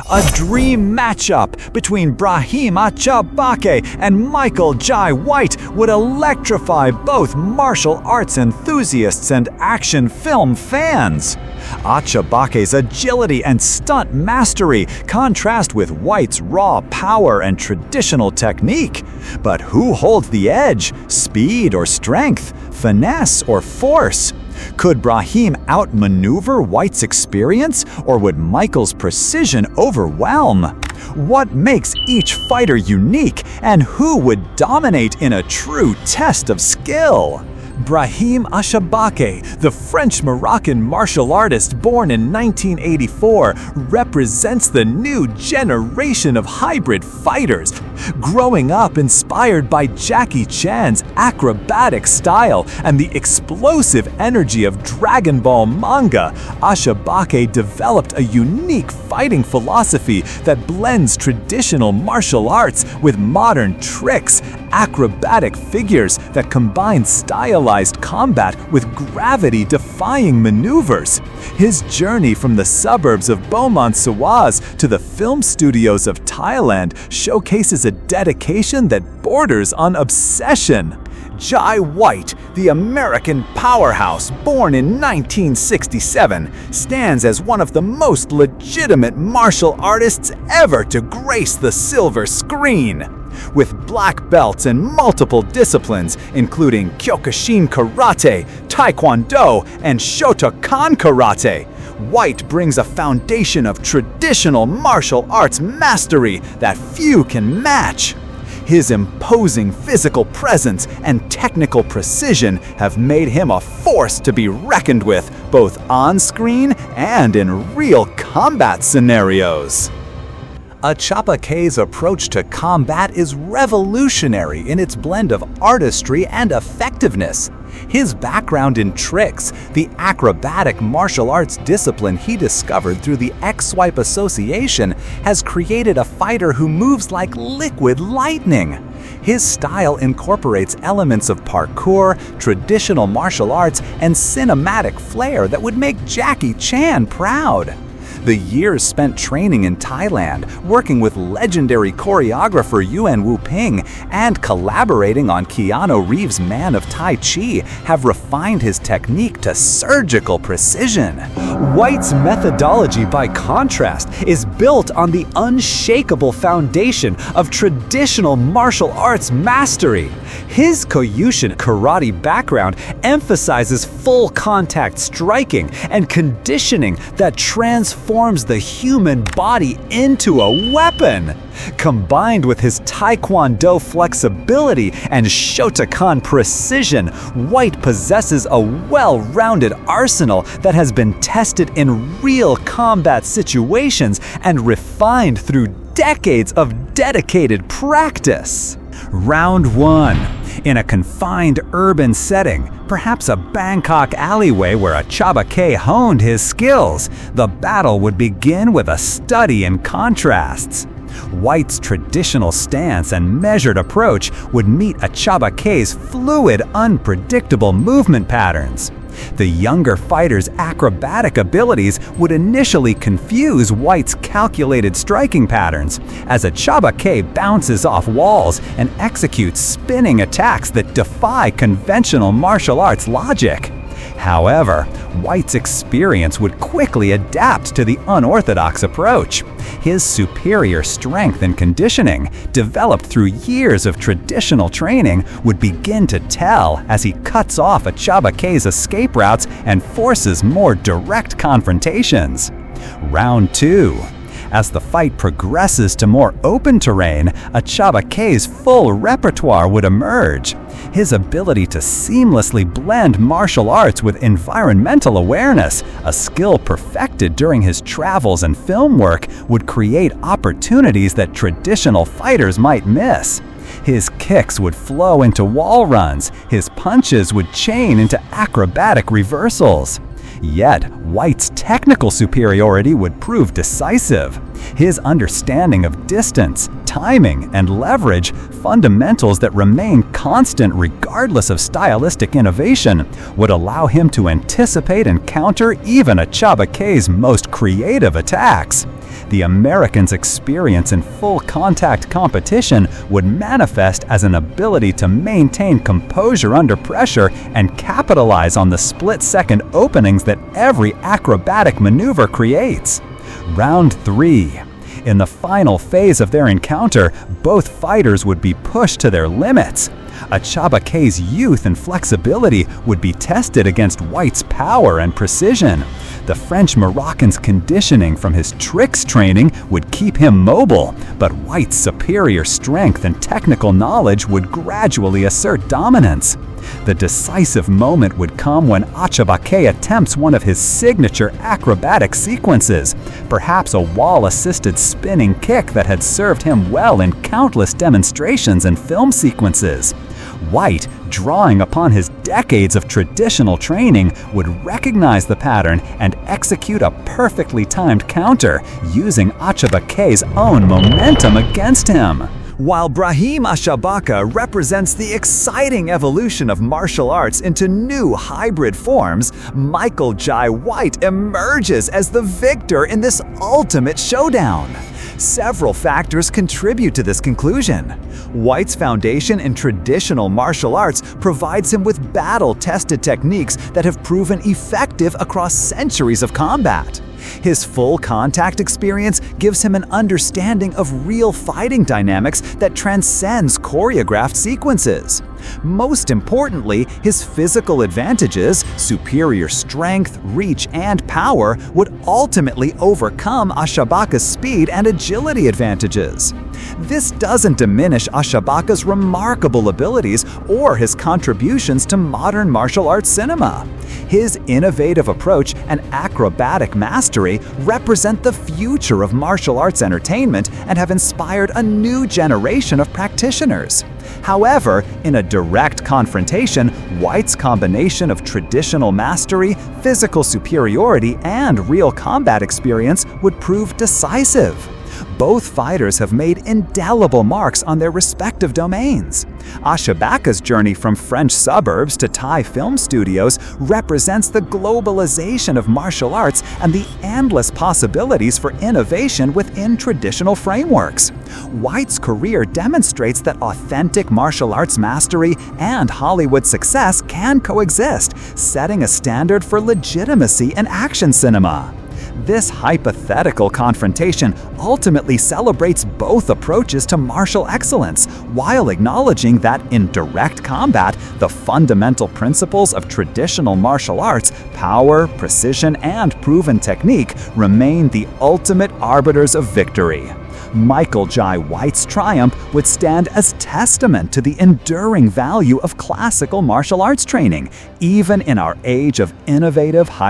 A dream matchup between Brahim Achabbakhe and Michael Jai White would electrify both martial arts enthusiasts and action film fans. Achabbakhe's agility and stunt mastery contrast with White's raw power and traditional technique. But who holds the edge? Speed or strength? Finesse or force? Could Brahim outmaneuver White's experience, or would Michael's precision overwhelm? What makes each fighter unique, and who would dominate in a true test of skill? Brahim Achabbakhe, the French-Moroccan martial artist born in 1984, represents the new generation of hybrid fighters. Growing up inspired by Jackie Chan's acrobatic style and the explosive energy of Dragon Ball manga, Achabbakhe developed a unique fighting philosophy that blends traditional martial arts with modern tricks, acrobatic figures that combine stylized combat with gravity-defying maneuvers. His journey from the suburbs of Beaumont Sawaz to the film studios of Thailand showcases a dedication that borders on obsession. Jai White, the American powerhouse born in 1967, stands as one of the most legitimate martial artists ever to grace the silver screen. With black belts in multiple disciplines, including Kyokushin Karate, Taekwondo, and Shotokan Karate, White brings a foundation of traditional martial arts mastery that few can match. His imposing physical presence and technical precision have made him a force to be reckoned with, both on screen and in real combat scenarios. Achabbakhe's approach to combat is revolutionary in its blend of artistry and effectiveness. His background in tricks, the acrobatic martial arts discipline he discovered through the X-Swipe Association, has created a fighter who moves like liquid lightning. His style incorporates elements of parkour, traditional martial arts, and cinematic flair that would make Jackie Chan proud. The years spent training in Thailand, working with legendary choreographer Yuen Woo-ping, and collaborating on Keanu Reeves' Man of Tai Chi have refined his technique to surgical precision. White's methodology, by contrast, is built on the unshakable foundation of traditional martial arts mastery. His Kyokushin Karate background emphasizes full contact striking and conditioning that transforms the human body into a weapon. Combined with his Taekwondo flexibility and Shotokan precision, White possesses a well-rounded arsenal that has been tested in real combat situations and refined through decades of dedicated practice. Round 1. In a confined urban setting, perhaps a Bangkok alleyway where Achabbakhe honed his skills, the battle would begin with a study in contrasts. White's traditional stance and measured approach would meet Achabbakhe's fluid, unpredictable movement patterns. The younger fighter's acrobatic abilities would initially confuse White's calculated striking patterns, as Achabbakhe bounces off walls and executes spinning attacks that defy conventional martial arts logic. However, White's experience would quickly adapt to the unorthodox approach. His superior strength and conditioning, developed through years of traditional training, would begin to tell as he cuts off Achabbakhe's escape routes and forces more direct confrontations. Round 2. As the fight progresses to more open terrain, Achabbakhe's full repertoire would emerge. His ability to seamlessly blend martial arts with environmental awareness, a skill perfected during his travels and film work, would create opportunities that traditional fighters might miss. His kicks would flow into wall runs, his punches would chain into acrobatic reversals. Yet, White's technical superiority would prove decisive. His understanding of distance, timing, and leverage, fundamentals that remain constant regardless of stylistic innovation, would allow him to anticipate and counter even Achabbakhe's most creative attacks. The Americans' experience in full-contact competition would manifest as an ability to maintain composure under pressure and capitalize on the split-second openings that every acrobatic maneuver creates. Round 3. In the final phase of their encounter, both fighters would be pushed to their limits. Achabbakhe's youth and flexibility would be tested against White's power and precision. The French-Moroccan's conditioning from his tricks training would keep him mobile, but White's superior strength and technical knowledge would gradually assert dominance. The decisive moment would come when Achabbakhe attempts one of his signature acrobatic sequences, perhaps a wall-assisted spinning kick that had served him well in countless demonstrations and film sequences. White, drawing upon his decades of traditional training, would recognize the pattern and execute a perfectly timed counter, using Achabbakhe's own momentum against him. While Brahim Achabbakhe represents the exciting evolution of martial arts into new hybrid forms, Michael Jai White emerges as the victor in this ultimate showdown. Several factors contribute to this conclusion. White's foundation in traditional martial arts provides him with battle-tested techniques that have proven effective across centuries of combat. His full contact experience gives him an understanding of real fighting dynamics that transcends choreographed sequences. Most importantly, his physical advantages, superior strength, reach, and power would ultimately overcome Achabbakhe's speed and agility advantages. This doesn't diminish Achabbakhe's remarkable abilities or his contributions to modern martial arts cinema. His innovative approach and acrobatic mastery represent the future of martial arts entertainment and have inspired a new generation of practitioners. However, in a direct confrontation, White's combination of traditional mastery, physical superiority, and real combat experience would prove decisive. Both fighters have made indelible marks on their respective domains. Achabbakhe's journey from French suburbs to Thai film studios represents the globalization of martial arts and the endless possibilities for innovation within traditional frameworks. White's career demonstrates that authentic martial arts mastery and Hollywood success can coexist, setting a standard for legitimacy in action cinema. This hypothetical confrontation ultimately celebrates both approaches to martial excellence, while acknowledging that in direct combat, the fundamental principles of traditional martial arts, power, precision, and proven technique, remain the ultimate arbiters of victory. Michael Jai White's triumph would stand as testament to the enduring value of classical martial arts training, even in our age of innovative hybrid